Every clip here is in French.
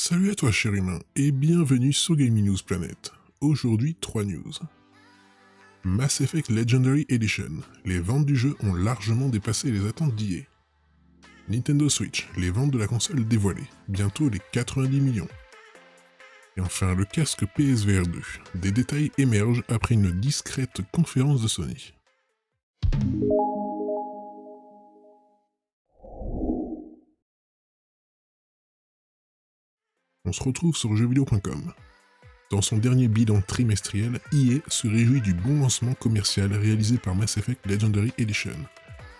Salut à toi cher humain, et bienvenue sur Gaming News Planet. Aujourd'hui, 3 news. Mass Effect Legendary Edition. Les ventes du jeu ont largement dépassé les attentes d'EA. Nintendo Switch. Les ventes de la console dévoilées. Bientôt les 90 millions. Et enfin, le casque PSVR 2. Des détails émergent après une discrète conférence de Sony. On se retrouve sur jeuxvideo.com. Dans son dernier bilan trimestriel, EA se réjouit du bon lancement commercial réalisé par Mass Effect Legendary Edition,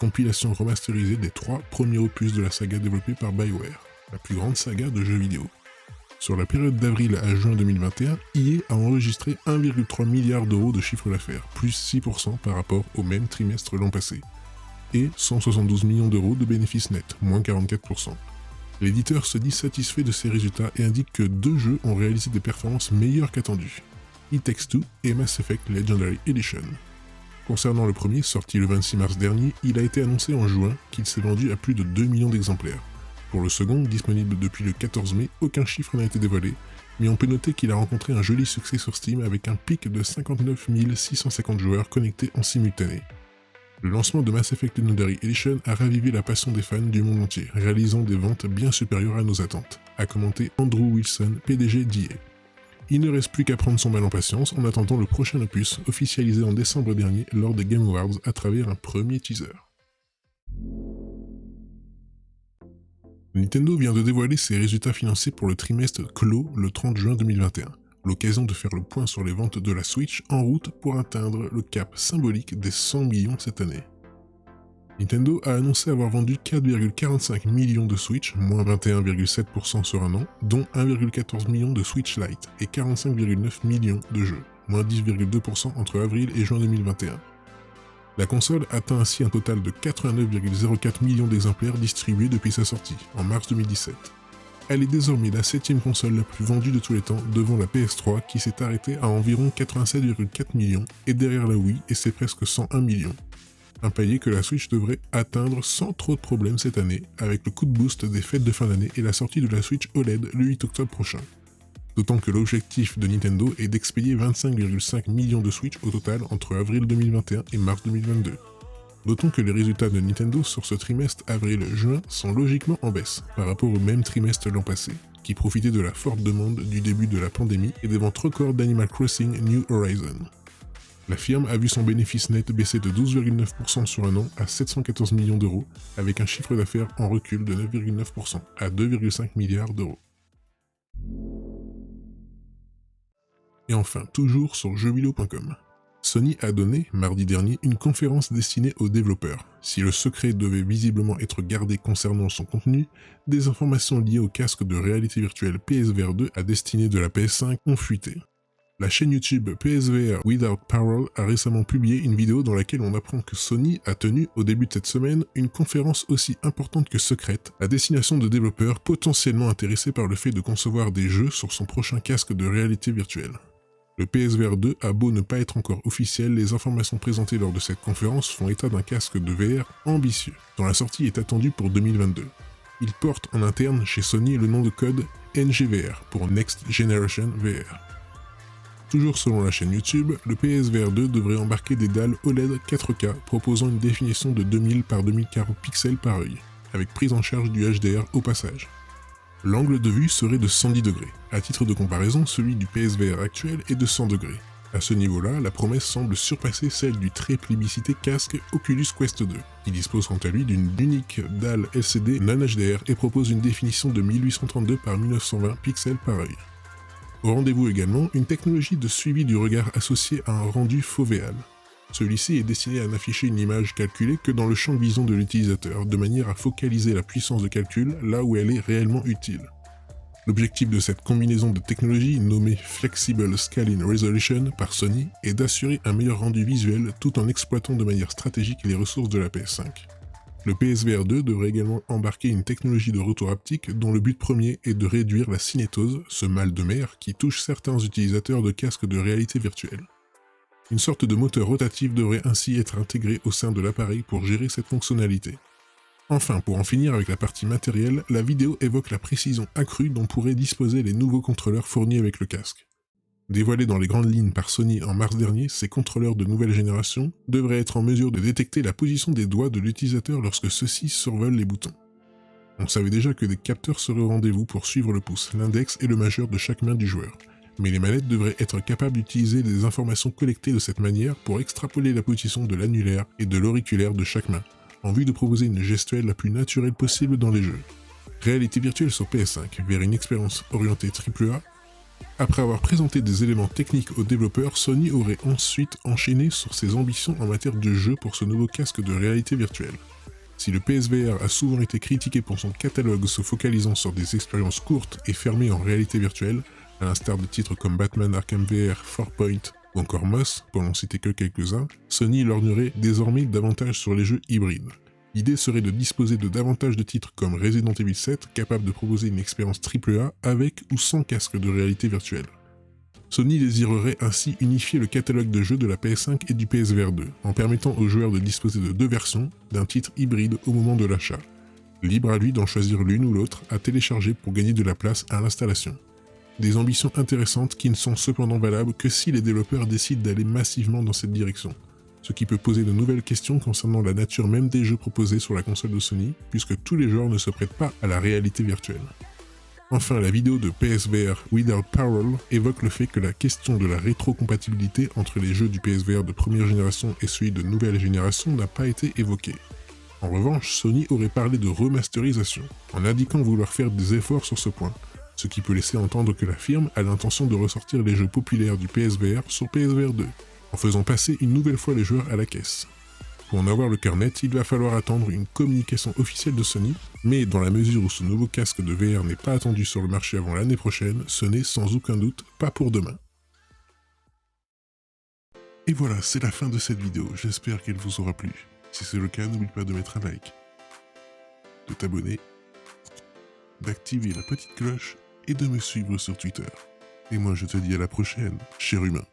compilation remasterisée des 3 premiers opus de la saga développée par BioWare, la plus grande saga de jeux vidéo. Sur la période d'avril à juin 2021, EA a enregistré 1,3 milliard d'euros de chiffre d'affaires, plus 6% par rapport au même trimestre l'an passé, et 172 millions d'euros de bénéfices nets, moins 44%. L'éditeur se dit satisfait de ces résultats et indique que 2 jeux ont réalisé des performances meilleures qu'attendues, It Takes Two et Mass Effect Legendary Edition. Concernant le premier, sorti le 26 mars dernier, il a été annoncé en juin qu'il s'est vendu à plus de 2 millions d'exemplaires. Pour le second, disponible depuis le 14 mai, aucun chiffre n'a été dévoilé, mais on peut noter qu'il a rencontré un joli succès sur Steam avec un pic de 59 650 joueurs connectés en simultané. Le lancement de Mass Effect Legendary Edition a ravivé la passion des fans du monde entier, réalisant des ventes bien supérieures à nos attentes, a commenté Andrew Wilson, PDG d'EA. Il ne reste plus qu'à prendre son mal en patience en attendant le prochain opus, officialisé en décembre dernier lors des Game Awards à travers un premier teaser. Nintendo vient de dévoiler ses résultats financiers pour le trimestre clos le 30 juin 2021. L'occasion de faire le point sur les ventes de la Switch en route pour atteindre le cap symbolique des 100 millions cette année. Nintendo a annoncé avoir vendu 4,45 millions de Switch, moins 21,7% sur un an, dont 1,14 million de Switch Lite et 45,9 millions de jeux, moins 10,2% entre avril et juin 2021. La console atteint ainsi un total de 89,04 millions d'exemplaires distribués depuis sa sortie, en mars 2017. Elle est désormais la 7ème console la plus vendue de tous les temps, devant la PS3 qui s'est arrêtée à environ 87,4 millions et derrière la Wii et ses presque 101 millions. Un palier que la Switch devrait atteindre sans trop de problèmes cette année, avec le coup de boost des fêtes de fin d'année et la sortie de la Switch OLED le 8 octobre prochain. D'autant que l'objectif de Nintendo est d'expédier 25,5 millions de Switch au total entre avril 2021 et mars 2022. Notons que les résultats de Nintendo sur ce trimestre avril-juin sont logiquement en baisse par rapport au même trimestre l'an passé, qui profitait de la forte demande du début de la pandémie et des ventes records d'Animal Crossing New Horizons. La firme a vu son bénéfice net baisser de 12,9% sur un an à 714 millions d'euros, avec un chiffre d'affaires en recul de 9,9% à 2,5 milliards d'euros. Et enfin, toujours sur jeuxvideo.com. Sony a donné, mardi dernier, une conférence destinée aux développeurs. Si le secret devait visiblement être gardé concernant son contenu, des informations liées au casque de réalité virtuelle PSVR 2 à destinée de la PS5 ont fuité. La chaîne YouTube PSVR Without Parole a récemment publié une vidéo dans laquelle on apprend que Sony a tenu, au début de cette semaine, une conférence aussi importante que secrète à destination de développeurs potentiellement intéressés par le fait de concevoir des jeux sur son prochain casque de réalité virtuelle. Le PSVR 2 a beau ne pas être encore officiel, les informations présentées lors de cette conférence font état d'un casque de VR ambitieux, dont la sortie est attendue pour 2022. Il porte en interne chez Sony le nom de code NGVR pour Next Generation VR. Toujours selon la chaîne YouTube, le PSVR 2 devrait embarquer des dalles OLED 4K proposant une définition de 2000 par 2040 pixels par œil, avec prise en charge du HDR au passage. L'angle de vue serait de 110 degrés. À titre de comparaison, celui du PSVR actuel est de 100 degrés. À ce niveau-là, la promesse semble surpasser celle du très plébiscité casque Oculus Quest 2. Il dispose quant à lui d'une unique dalle LCD non HDR et propose une définition de 1832 par 1920 pixels par œil. Au rendez-vous également, une technologie de suivi du regard associée à un rendu fovéal. Celui-ci est destiné à n'afficher une image calculée que dans le champ de vision de l'utilisateur, de manière à focaliser la puissance de calcul là où elle est réellement utile. L'objectif de cette combinaison de technologies, nommée Flexible Scaling Resolution par Sony, est d'assurer un meilleur rendu visuel tout en exploitant de manière stratégique les ressources de la PS5. Le PSVR 2 devrait également embarquer une technologie de retour haptique dont le but premier est de réduire la cinétose, ce mal de mer qui touche certains utilisateurs de casques de réalité virtuelle. Une sorte de moteur rotatif devrait ainsi être intégré au sein de l'appareil pour gérer cette fonctionnalité. Enfin, pour en finir avec la partie matérielle, la vidéo évoque la précision accrue dont pourraient disposer les nouveaux contrôleurs fournis avec le casque. Dévoilés dans les grandes lignes par Sony en mars dernier, ces contrôleurs de nouvelle génération devraient être en mesure de détecter la position des doigts de l'utilisateur lorsque ceux-ci survolent les boutons. On savait déjà que des capteurs seraient au rendez-vous pour suivre le pouce, l'index et le majeur de chaque main du joueur, mais les manettes devraient être capables d'utiliser les informations collectées de cette manière pour extrapoler la position de l'annulaire et de l'auriculaire de chaque main, en vue de proposer une gestuelle la plus naturelle possible dans les jeux. Réalité virtuelle sur PS5, vers une expérience orientée AAA. Après avoir présenté des éléments techniques aux développeurs, Sony aurait ensuite enchaîné sur ses ambitions en matière de jeu pour ce nouveau casque de réalité virtuelle. Si le PSVR a souvent été critiqué pour son catalogue se focalisant sur des expériences courtes et fermées en réalité virtuelle, à l'instar de titres comme Batman Arkham VR, 4Point ou encore Moss, pour n'en citer que quelques-uns, Sony lorgnerait désormais davantage sur les jeux hybrides. L'idée serait de disposer de davantage de titres comme Resident Evil 7, capables de proposer une expérience AAA avec ou sans casque de réalité virtuelle. Sony désirerait ainsi unifier le catalogue de jeux de la PS5 et du PSVR 2, en permettant aux joueurs de disposer de deux versions d'un titre hybride au moment de l'achat. Libre à lui d'en choisir l'une ou l'autre à télécharger pour gagner de la place à l'installation. Des ambitions intéressantes qui ne sont cependant valables que si les développeurs décident d'aller massivement dans cette direction, ce qui peut poser de nouvelles questions concernant la nature même des jeux proposés sur la console de Sony, puisque tous les joueurs ne se prêtent pas à la réalité virtuelle. Enfin, la vidéo de PSVR Without Parole évoque le fait que la question de la rétrocompatibilité entre les jeux du PSVR de première génération et celui de nouvelle génération n'a pas été évoquée. En revanche, Sony aurait parlé de remasterisation, en indiquant vouloir faire des efforts sur ce point, ce qui peut laisser entendre que la firme a l'intention de ressortir les jeux populaires du PSVR sur PSVR 2, en faisant passer une nouvelle fois les joueurs à la caisse. Pour en avoir le cœur net, il va falloir attendre une communication officielle de Sony, mais dans la mesure où ce nouveau casque de VR n'est pas attendu sur le marché avant l'année prochaine, ce n'est sans aucun doute pas pour demain. Et voilà, c'est la fin de cette vidéo, j'espère qu'elle vous aura plu. Si c'est le cas, n'oublie pas de mettre un like, de t'abonner, d'activer la petite cloche et de me suivre sur Twitter. Et moi je te dis à la prochaine, cher humain.